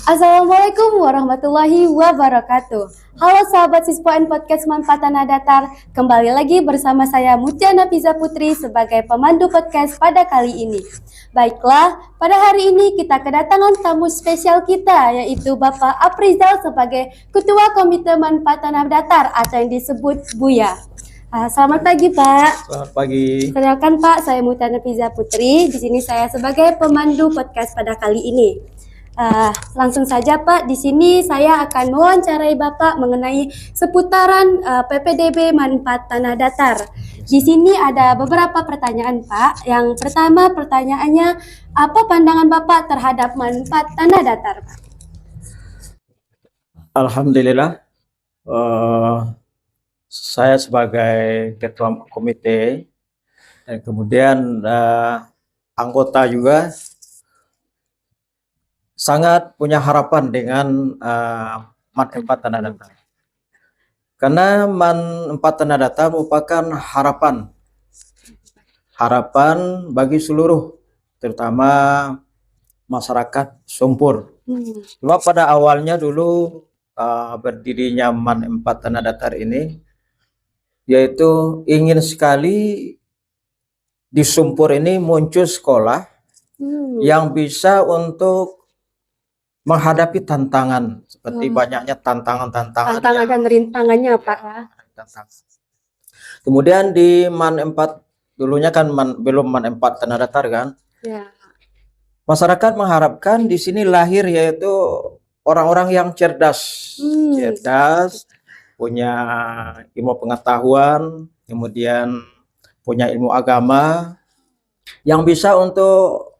Assalamualaikum warahmatullahi wabarakatuh. Halo sahabat Sispoen Podcast Manfaat Tanah Datar. Kembali lagi bersama saya Mutia Nafiza Putri sebagai pemandu podcast pada kali ini. Baiklah, pada hari ini kita kedatangan tamu spesial kita, yaitu Bapak Aprizal sebagai Ketua Komite Manfaat Tanah Datar atau yang disebut Buya. Selamat pagi Pak. Selamat pagi. Kenalkan Pak, saya Mutia Nafiza Putri. Di sini saya sebagai pemandu podcast pada kali ini. Langsung saja Pak, di sini saya akan mewawancarai Bapak mengenai seputaran PPDB Manfaat Tanah Datar. Di sini ada beberapa pertanyaan Pak. Yang pertama pertanyaannya, apa pandangan Bapak terhadap manfaat tanah datar Pak? Alhamdulillah, saya sebagai ketua komite dan kemudian anggota juga sangat punya harapan dengan manfaat tanah datar. Karena manfaat tanah datar merupakan harapan bagi seluruh, terutama masyarakat Sumpur. Cuma pada awalnya dulu berdirinya manfaat tanah datar ini, yaitu ingin sekali di Sumpur ini muncul sekolah yang bisa untuk menghadapi tantangan seperti banyaknya tantangan dan rintangannya Pak. Kemudian di manfaat dulunya kan belum manfaat tanah datar kan. Ya. Masyarakat mengharapkan di sini lahir yaitu orang-orang yang cerdas, punya ilmu pengetahuan, kemudian punya ilmu agama yang bisa untuk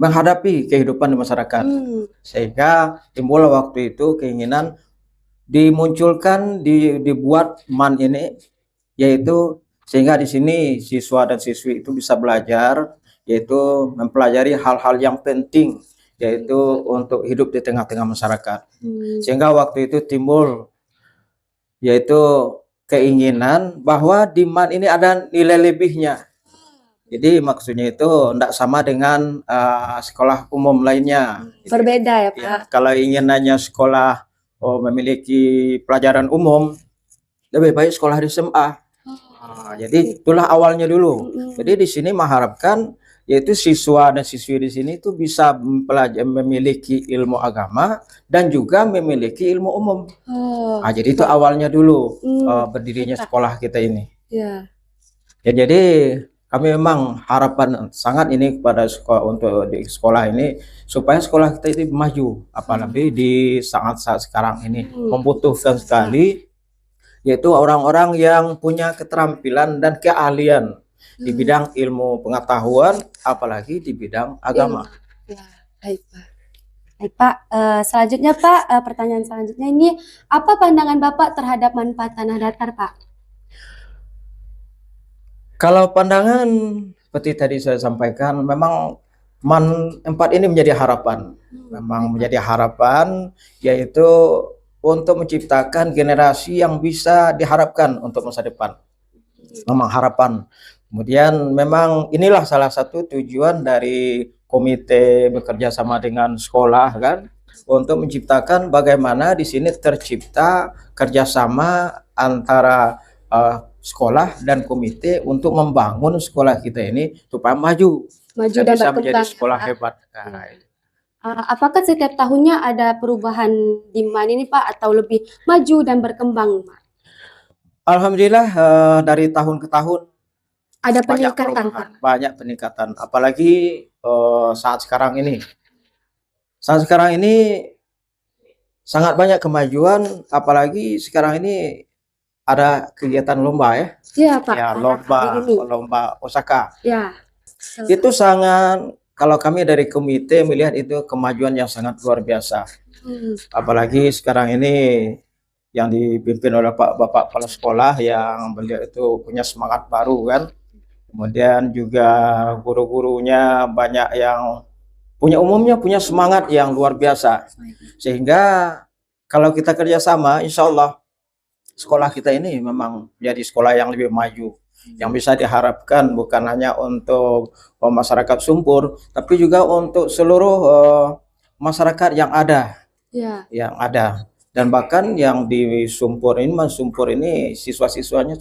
menghadapi kehidupan di masyarakat. Sehingga timbul waktu itu keinginan dimunculkan, dibuat MAN ini, yaitu sehingga di sini siswa dan siswi itu bisa belajar, yaitu mempelajari hal-hal yang penting, yaitu untuk hidup di tengah-tengah masyarakat. Sehingga waktu itu timbul yaitu keinginan bahwa di MAN ini ada nilai lebihnya. Jadi maksudnya itu tidak sama dengan sekolah umum lainnya. Berbeda ya Pak. Ya, kalau ingin nanya sekolah memiliki pelajaran umum, lebih baik sekolah di SMA. Jadi itulah awalnya dulu. Jadi di sini mengharapkan yaitu siswa dan siswi di sini itu bisa memiliki ilmu agama dan juga memiliki ilmu umum. Jadi itu awalnya dulu berdirinya sekolah kita ini. Ya, jadi kami memang harapan sangat ini kepada sekolah, untuk di sekolah ini supaya sekolah kita itu maju, apalagi di saat sekarang ini membutuhkan sekali yaitu orang-orang yang punya keterampilan dan keahlian di bidang ilmu pengetahuan, apalagi di bidang agama. Ya, baik Pak. Baik Pak, selanjutnya Pak, pertanyaan selanjutnya ini, apa pandangan Bapak terhadap manfaat tanah datar Pak? Kalau pandangan seperti tadi saya sampaikan, memang manfaat ini menjadi harapan. Memang menjadi harapan, yaitu untuk menciptakan generasi yang bisa diharapkan untuk masa depan. Memang harapan. Kemudian memang inilah salah satu tujuan dari komite bekerja sama dengan sekolah kan, untuk menciptakan bagaimana di sini tercipta kerjasama antara sekolah dan komite untuk membangun sekolah kita ini supaya maju dan bisa menjadi sekolah hebat. Apakah setiap tahunnya ada perubahan di MAN ini Pak, atau lebih maju dan berkembang Pak? Alhamdulillah dari tahun ke tahun ada peningkatan Pak. Banyak peningkatan, apalagi saat sekarang ini sangat banyak kemajuan, apalagi sekarang ini ada kegiatan lomba ya. Iya Pak. Ya, lomba Osaka. Ya. Itu sangat, kalau kami dari komite melihat itu kemajuan yang sangat luar biasa. Apalagi sekarang ini yang dipimpin oleh Bapak Kepala Sekolah yang beliau itu punya semangat baru kan. Kemudian juga guru-gurunya banyak yang punya semangat yang luar biasa. Sehingga kalau kita kerjasama, insya Allah sekolah kita ini memang menjadi sekolah yang lebih maju, yang bisa diharapkan bukan hanya untuk masyarakat Sumpur, tapi juga untuk seluruh masyarakat yang ada, Ya. dan bahkan yang di Sumpur ini, Mas Sumpur ini siswa-siswanya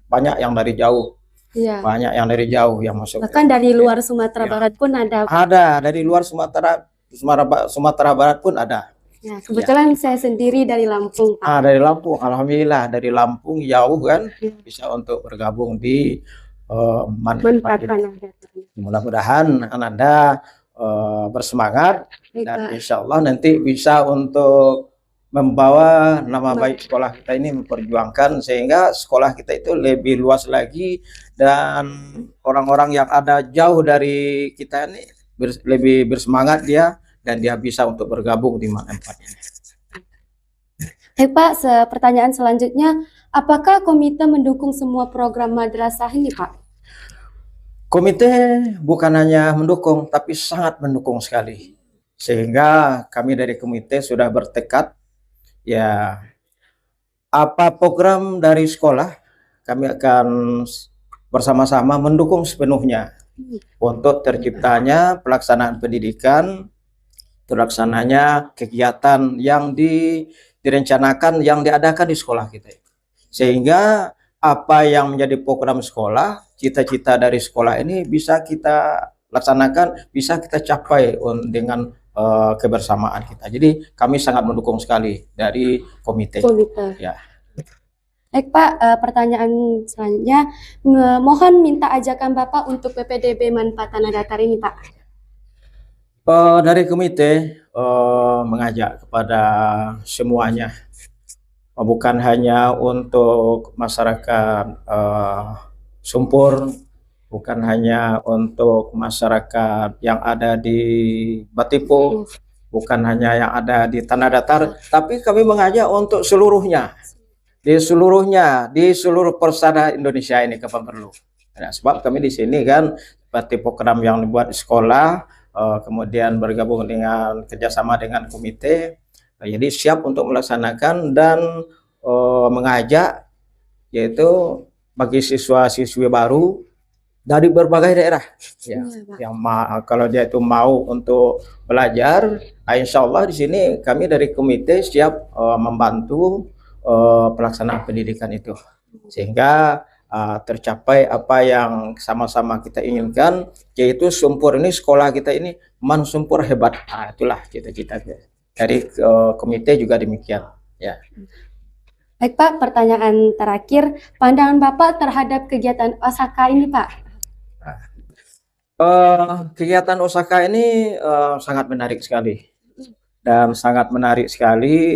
banyak yang dari jauh, Iya. banyak yang dari jauh yang masuk. Bahkan dari luar Sumatera Ya. Barat pun ada. Ada dari luar Sumatera Barat pun ada. Ya, kebetulan saya sendiri dari Lampung, Pak. Dari Lampung, alhamdulillah dari Lampung jauh kan, Ya. bisa untuk bergabung di Manfaat Tanah Datar. mudah-mudahan Anda bersemangat Baik, dan Pak. insya Allah nanti bisa untuk membawa nama baik sekolah kita ini, memperjuangkan sehingga sekolah kita itu lebih luas lagi dan orang-orang yang ada jauh dari kita ini lebih bersemangat dia dan dia bisa untuk bergabung di MAN 4 ini. Baik, Pak, pertanyaan selanjutnya, apakah komite mendukung semua program madrasah ini, Pak? Komite bukan hanya mendukung, tapi sangat mendukung sekali. Sehingga kami dari komite sudah bertekad, ya, apa program dari sekolah, kami akan bersama-sama mendukung sepenuhnya untuk terciptanya pelaksanaan pendidikan, terlaksananya kegiatan yang direncanakan, yang diadakan di sekolah kita. Sehingga apa yang menjadi program sekolah, cita-cita dari sekolah ini bisa kita laksanakan, bisa kita capai dengan kebersamaan kita. Jadi kami sangat mendukung sekali dari komite. Ya. Baik, Pak, pertanyaan selanjutnya, mohon minta ajakan Bapak untuk PPDB Manfaat Tanah Datar ini, Pak. Dari komite mengajak kepada semuanya, bukan hanya untuk masyarakat Sumpur, bukan hanya untuk masyarakat yang ada di Batipo, bukan hanya yang ada di Tanah Datar, tapi kami mengajak untuk seluruhnya, di seluruh persada Indonesia ini kapan perlu. Nah, sebab kami di sini kan seperti program yang dibuat di sekolah, kemudian bergabung dengan kerjasama dengan komite, jadi siap untuk melaksanakan dan mengajak, yaitu bagi siswa-siswi baru dari berbagai daerah, ya, yang kalau dia itu mau untuk belajar, insya Allah di sini kami dari komite siap membantu pelaksanaan pendidikan itu, sehingga tercapai apa yang sama-sama kita inginkan, yaitu Sumpur ini, sekolah kita ini MAN Sumpur hebat. Itulah cita-cita dari komite juga demikian. Ya. Baik, Pak, pertanyaan terakhir, pandangan Bapak terhadap kegiatan Osaka ini, Pak? Kegiatan Osaka ini sangat menarik sekali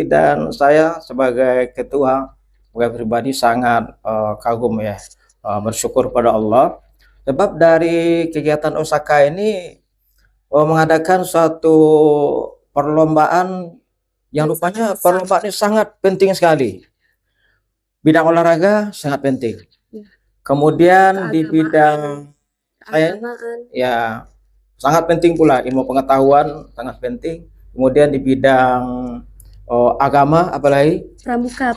dan saya sebagai ketua, sebagai pribadi sangat kagum, ya, bersyukur pada Allah, sebab dari kegiatan Osaka ini mengadakan suatu perlombaan yang rupanya perlombaan ini sangat penting sekali. Bidang olahraga sangat penting. Kemudian di bidang ya sangat penting pula, ilmu pengetahuan sangat penting. Kemudian di bidang agama, apalagi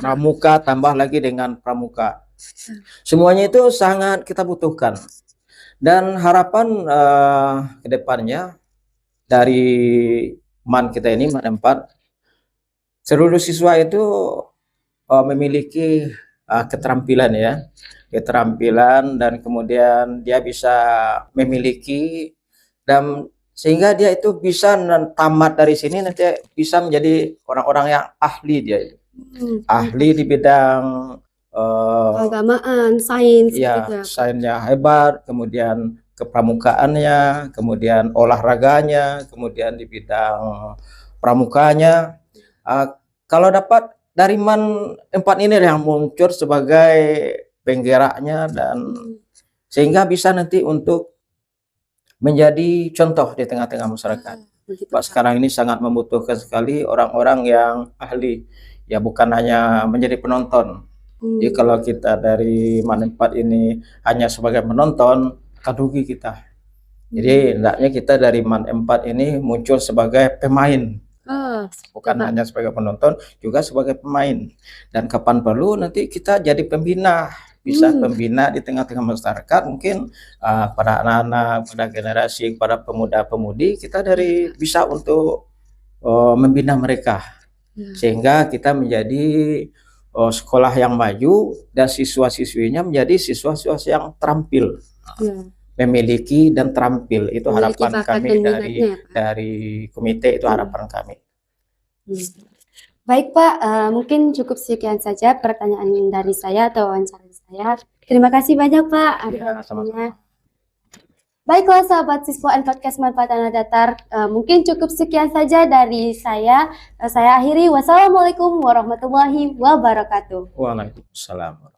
pramuka, tambah lagi dengan pramuka. Semuanya itu sangat kita butuhkan. Dan harapan ke depannya dari MAN kita ini, MAN 4, seluruh siswa itu memiliki keterampilan, ya, keterampilan, dan kemudian dia bisa memiliki, dan sehingga dia itu bisa tamat dari sini nanti bisa menjadi orang-orang yang ahli, dia ahli di bidang keagamaan, sains, ya, sainsnya hebat, kemudian kepramukaannya, kemudian olahraganya, kemudian di bidang pramukanya. Kalau dapat dari MAN 4 ini yang muncul sebagai penggeraknya, dan sehingga bisa nanti untuk menjadi contoh di tengah-tengah masyarakat. Pak, sekarang ini sangat membutuhkan sekali orang-orang yang ahli, ya, bukan hanya menjadi penonton. Jadi kalau kita dari MAN 4 ini hanya sebagai penonton, akan rugi kita. Jadi hendaknya kita dari MAN 4 ini muncul sebagai pemain. Bukan hanya sebagai penonton, juga sebagai pemain. Dan kapan perlu nanti kita jadi pembina, bisa pembina di tengah-tengah masyarakat, mungkin pada anak-anak, pada generasi, pada pemuda-pemudi, kita bisa untuk membina mereka sehingga kita menjadi sekolah yang maju dan siswa-siswinya menjadi siswa-siswa yang terampil, memiliki dan terampil. Itu Memiliki harapan bakat kami dan minatnya, ya, Pak. dari komite, itu harapan kami. Baik Pak, mungkin cukup sekian saja pertanyaan dari saya atau wawancara saya. Terima kasih banyak Pak atas Ya, waktunya. sama-sama. Baiklah sahabat Sispoan Podcast Manfaat Tanah Datar, mungkin cukup sekian saja dari saya. Saya akhiri. Wassalamualaikum warahmatullahi wabarakatuh. Waalaikumsalam.